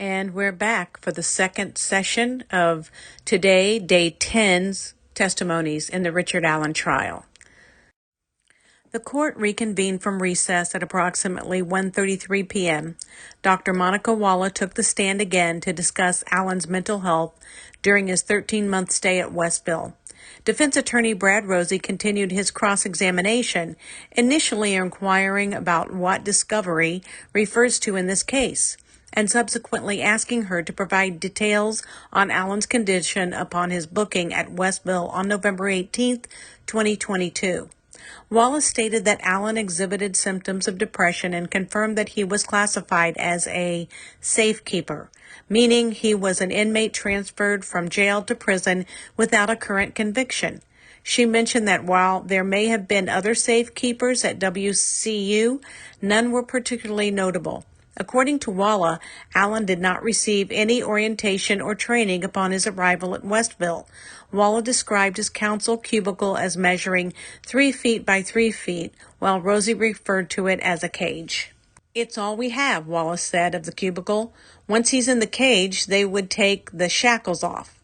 And we're back for the second session of today, Day 10's testimonies in the Richard Allen trial. The court reconvened from recess at approximately 1:33 p.m. Dr. Monica Walla took the stand again to discuss Allen's mental health during his 13-month stay at Westville. Defense attorney Brad Rozzi continued his cross-examination, initially inquiring about what discovery refers to in this case, and subsequently asking her to provide details on Allen's condition upon his booking at Westville on November 18, 2022. Wallace stated that Allen exhibited symptoms of depression and confirmed that he was classified as a safekeeper, meaning he was an inmate transferred from jail to prison without a current conviction. She mentioned that while there may have been other safekeepers at WCU, none were particularly notable. According to Walla, Allen did not receive any orientation or training upon his arrival at Westville. Walla described his counsel cubicle as measuring 3 feet by 3 feet, while Rozzi referred to it as a cage. "It's all we have," Wallace said of the cubicle. "Once he's in the cage, they would take the shackles off."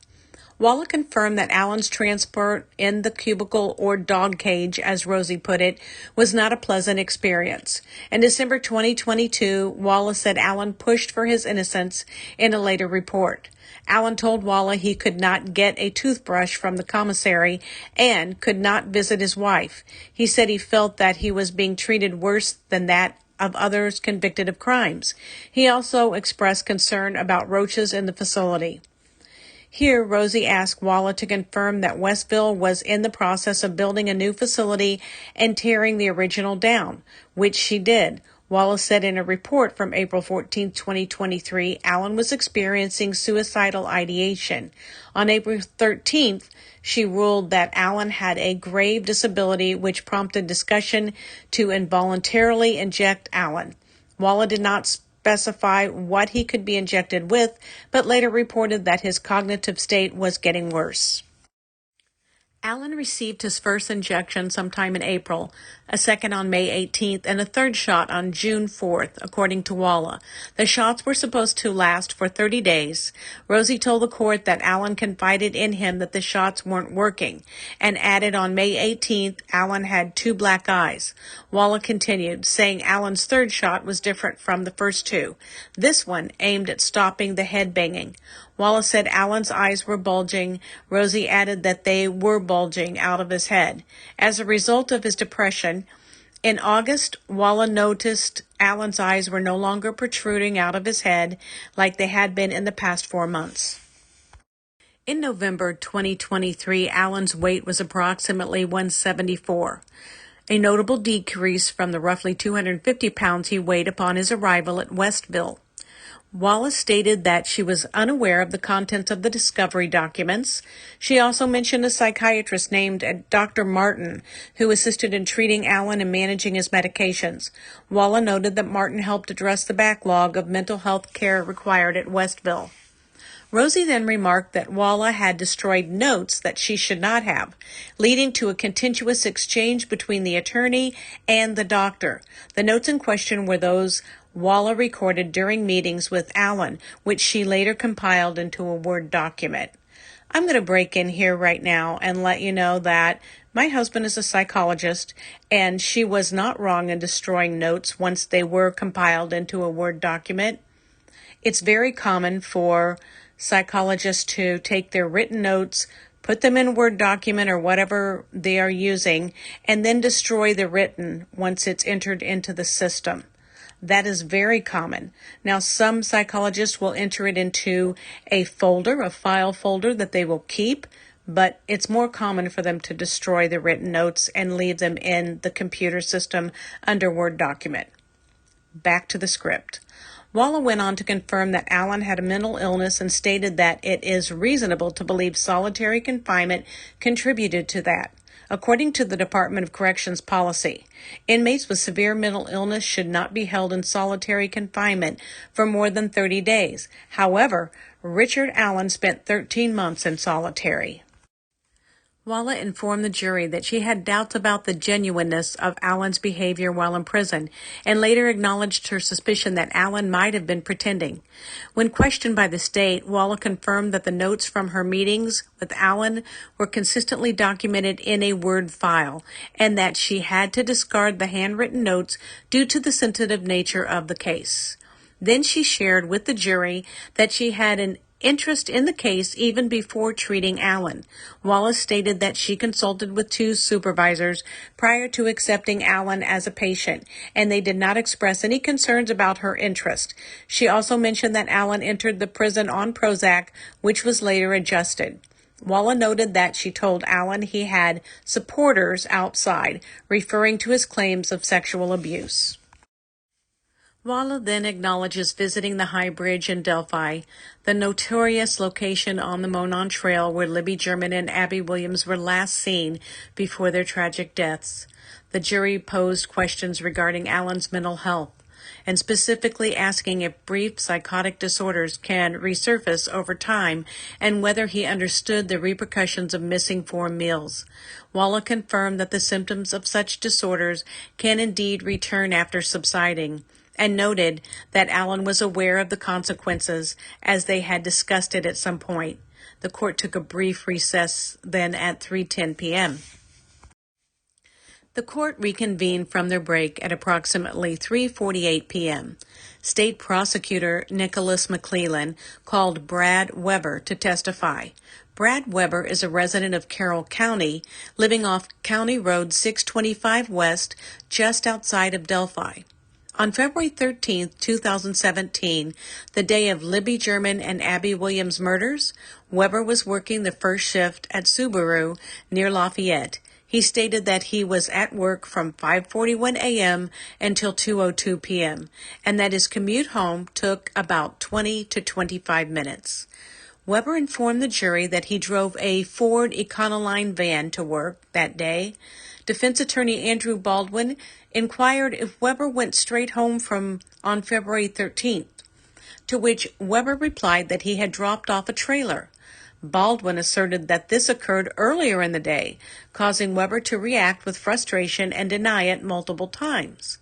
Walla confirmed that Allen's transport in the cubicle, or dog cage, as Rozzi put it, was not a pleasant experience. In December 2022, Walla said Allen pushed for his innocence in a later report. Allen told Walla he could not get a toothbrush from the commissary and could not visit his wife. He said he felt that he was being treated worse than that of others convicted of crimes. He also expressed concern about roaches in the facility. Here, Rozzi asked Walla to confirm that Westville was in the process of building a new facility and tearing the original down, which she did. Walla said in a report from April 14, 2023, Allen was experiencing suicidal ideation. On April 13th, she ruled that Allen had a grave disability, which prompted discussion to involuntarily inject Allen. Walla did not specify what he could be injected with, but later reported that his cognitive state was getting worse. Allen received his first injection sometime in April, a second on May 18th, and a third shot on June 4th, according to Walla. The shots were supposed to last for 30 days. Rozzi told the court that Allen confided in him that the shots weren't working, and added on May 18th, Allen had 2 black eyes. Walla continued, saying Allen's third shot was different from the first 2. This one aimed at stopping the head banging. Walla said Allen's eyes were bulging. Rozzi added that they were bulging out of his head. As a result of his depression, in August, Walla noticed Allen's eyes were no longer protruding out of his head like they had been in the past 4 months. In November 2023, Allen's weight was approximately 174, a notable decrease from the roughly 250 pounds he weighed upon his arrival at Westville. Wallace stated that she was unaware of the contents of the discovery documents. She also mentioned a psychiatrist named Dr. Martin, who assisted in treating Allen and managing his medications. Walla noted that Martin helped address the backlog of mental health care required at Westville. Rozzi then remarked that Walla had destroyed notes that she should not have, leading to a contentious exchange between the attorney and the doctor. The notes in question were those Walla recorded during meetings with Allen, which she later compiled into a Word document. I'm going to break in here right now and let you know that my husband is a psychologist, and she was not wrong in destroying notes once they were compiled into a Word document. It's very common for psychologists to take their written notes, put them in a Word document or whatever they are using, and then destroy the written once it's entered into the system. That is very common. Now, some psychologists will enter it into a folder, a file folder that they will keep, but it's more common for them to destroy the written notes and leave them in the computer system under Word document. Back to the script. Walla went on to confirm that Allen had a mental illness and stated that it is reasonable to believe solitary confinement contributed to that. According to the Department of Corrections policy, inmates with severe mental illness should not be held in solitary confinement for more than 30 days. However, Richard Allen spent 13 months in solitary. Walla informed the jury that she had doubts about the genuineness of Allen's behavior while in prison, and later acknowledged her suspicion that Allen might have been pretending. When questioned by the state, Walla confirmed that the notes from her meetings with Allen were consistently documented in a Word file, and that she had to discard the handwritten notes due to the sensitive nature of the case. Then she shared with the jury that she had an interest in the case even before treating Allen. Wallace stated that she consulted with 2 supervisors prior to accepting Allen as a patient, and they did not express any concerns about her interest. She also mentioned that Allen entered the prison on Prozac, which was later adjusted. Walla noted that she told Allen he had supporters outside, referring to his claims of sexual abuse. Walla then acknowledges visiting the High Bridge in Delphi, the notorious location on the Monon Trail where Libby German and Abby Williams were last seen before their tragic deaths. The jury posed questions regarding Allen's mental health, and specifically asking if brief psychotic disorders can resurface over time and whether he understood the repercussions of missing 4 meals. Walla confirmed that the symptoms of such disorders can indeed return after subsiding, and noted that Allen was aware of the consequences as they had discussed it at some point. The court took a brief recess then at 3:10 p.m. The court reconvened from their break at approximately 3:48 p.m. State Prosecutor Nicholas McClellan called Brad Weber to testify. Brad Weber is a resident of Carroll County, living off County Road 625 West, just outside of Delphi. On February 13, 2017, the day of Libby German and Abby Williams' murders, Weber was working the first shift at Subaru near Lafayette. He stated that he was at work from 5:41 a.m. until 2:02 p.m., and that his commute home took about 20 to 25 minutes. Weber informed the jury that he drove a Ford Econoline van to work that day. Defense attorney Andrew Baldwin inquired if Weber went straight home on February 13th, to which Weber replied that he had dropped off a trailer. Baldwin asserted that this occurred earlier in the day, causing Weber to react with frustration and deny it multiple times.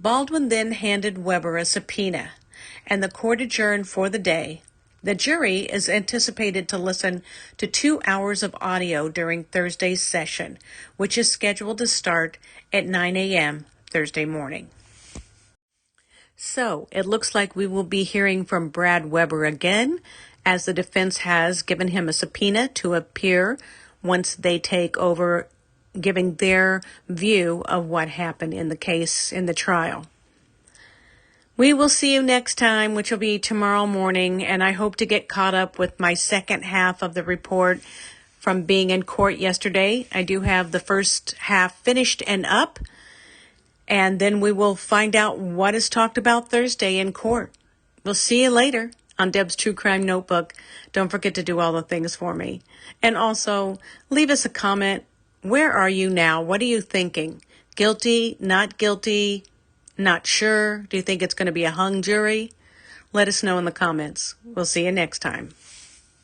Baldwin then handed Weber a subpoena, and the court adjourned for the day. The jury is anticipated to listen to 2 hours of audio during Thursday's session, which is scheduled to start at 9 a.m. Thursday morning. So, it looks like we will be hearing from Brad Weber again, as the defense has given him a subpoena to appear once they take over, giving their view of what happened in the case, in the trial. We will see you next time, which will be tomorrow morning, and I hope to get caught up with my second half of the report from being in court yesterday. I do have the first half finished and up, and then we will find out what is talked about Thursday in court. We'll see you later on Deb's True Crime Notebook. Don't forget to do all the things for me. And also, leave us a comment. Where are you now? What are you thinking? Guilty? Not guilty? Not sure? Do you think it's going to be a hung jury? Let us know in the comments. We'll see you next time.